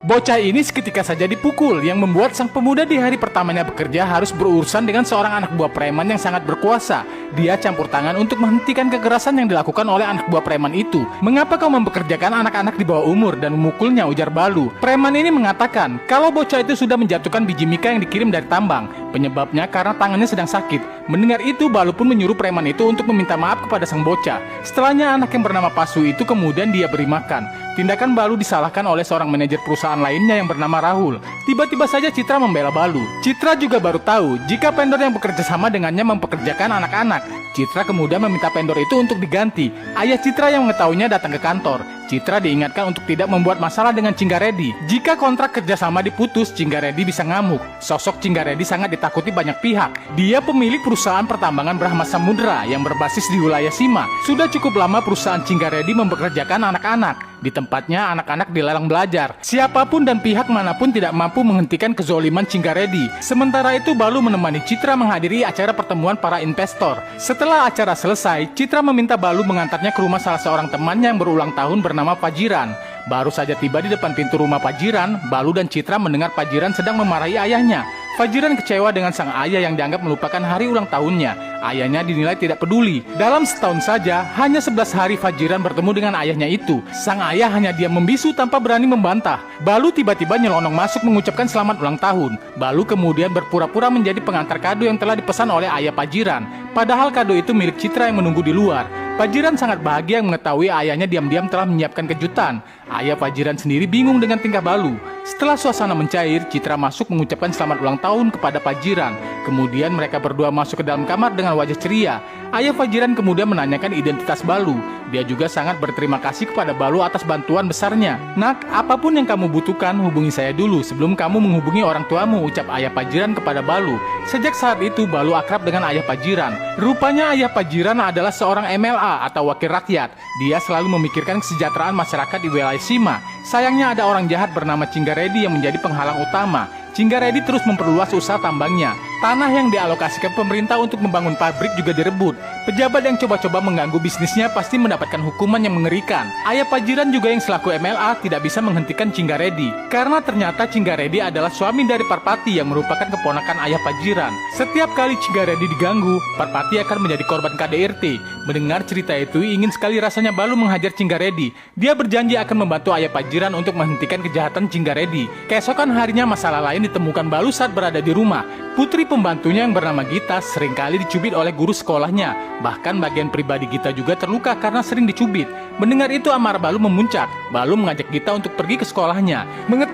Bocah ini seketika saja dipukul, yang membuat sang pemuda di hari pertamanya bekerja harus berurusan dengan seorang anak buah preman yang sangat berkuasa. Dia campur tangan untuk menghentikan kekerasan yang dilakukan oleh anak buah preman itu. "Mengapa kau mempekerjakan anak-anak di bawah umur dan memukulnya?" ujar Balu. Preman ini mengatakan kalau bocah itu sudah menjatuhkan biji mika yang dikirim dari tambang. Penyebabnya karena tangannya sedang sakit. Mendengar itu, Balu pun menyuruh preman itu untuk meminta maaf kepada sang bocah. Setelahnya anak yang bernama Pasu itu kemudian dia beri makan. Tindakan Balu disalahkan oleh seorang manajer perusahaan lainnya yang bernama Rahul. Tiba-tiba saja Citra membela Balu. Citra juga baru tahu jika vendor yang bekerja sama dengannya mempekerjakan anak-anak. Citra kemudian meminta vendor itu untuk diganti. Ayah Citra yang mengetahuinya datang ke kantor. Citra diingatkan untuk tidak membuat masalah dengan Cinggaredi. Jika kontrak kerjasama diputus, Cinggaredi bisa ngamuk. Sosok Cinggaredi sangat ditakuti banyak pihak. Dia pemilik perusahaan pertambangan Brahma Samudra yang berbasis di wilayah Sima. Sudah cukup lama perusahaan Cinggaredi mempekerjakan anak-anak. Di tempatnya, anak-anak dilarang belajar. Siapapun dan pihak manapun tidak mampu menghentikan kezoliman Cinggaredi. Sementara itu, Balu menemani Citra menghadiri acara pertemuan para investor. Setelah acara selesai, Citra meminta Balu mengantarnya ke rumah salah seorang temannya yang berulang tahun bernama Fajiran. Baru saja tiba di depan pintu rumah Fajiran, Balu dan Citra mendengar Fajiran sedang memarahi ayahnya. Fajiran kecewa dengan sang ayah yang dianggap melupakan hari ulang tahunnya. Ayahnya dinilai tidak peduli. Dalam setahun saja, hanya 11 hari Fajiran bertemu dengan ayahnya itu. Sang ayah hanya diam membisu tanpa berani membantah. Balu tiba-tiba nyelonong masuk mengucapkan selamat ulang tahun. Balu kemudian berpura-pura menjadi pengantar kado yang telah dipesan oleh ayah Fajiran. Padahal kado itu milik Citra yang menunggu di luar. Fajiran sangat bahagia mengetahui ayahnya diam-diam telah menyiapkan kejutan. Ayah Fajiran sendiri bingung dengan tingkah Balu. Setelah suasana mencair, Citra masuk mengucapkan selamat ulang tahun kepada Fajiran. Kemudian mereka berdua masuk ke dalam kamar dengan wajah ceria. Ayah Fajiran kemudian menanyakan identitas Balu. Dia juga sangat berterima kasih kepada Balu atas bantuan besarnya. "Nak, apapun yang kamu butuhkan, hubungi saya dulu sebelum kamu menghubungi orang tuamu," ucap ayah Fajiran kepada Balu. Sejak saat itu, Balu akrab dengan ayah Fajiran. Rupanya ayah Fajiran adalah seorang MLA atau wakil rakyat. Dia selalu memikirkan kesejahteraan masyarakat di wilayah Sima. Sayangnya ada orang jahat bernama Cinggaredi yang menjadi penghalang utama. Cinggaredi terus memperluas usaha tambangnya. Tanah yang dialokasikan pemerintah untuk membangun pabrik juga direbut. Pejabat yang coba-coba mengganggu bisnisnya pasti mendapatkan hukuman yang mengerikan. Ayah Fajiran juga yang selaku MLA tidak bisa menghentikan Cinggaredi. Karena ternyata Cinggaredi adalah suami dari Parpati yang merupakan keponakan ayah Fajiran. Setiap kali Cinggaredi diganggu, Parpati akan menjadi korban KDRT. Mendengar cerita itu, ingin sekali rasanya Balu menghajar Cinggaredi. Dia berjanji akan membantu ayah Fajiran untuk menghentikan kejahatan Cinggaredi. Keesokan harinya masalah lain ditemukan Balu saat berada di rumah. Putri pembantunya yang bernama Gita seringkali dicubit oleh guru sekolahnya. Bahkan bagian pribadi Gita juga terluka karena sering dicubit. Mendengar itu amarah Balu memuncak. Balu mengajak Gita untuk pergi ke sekolahnya.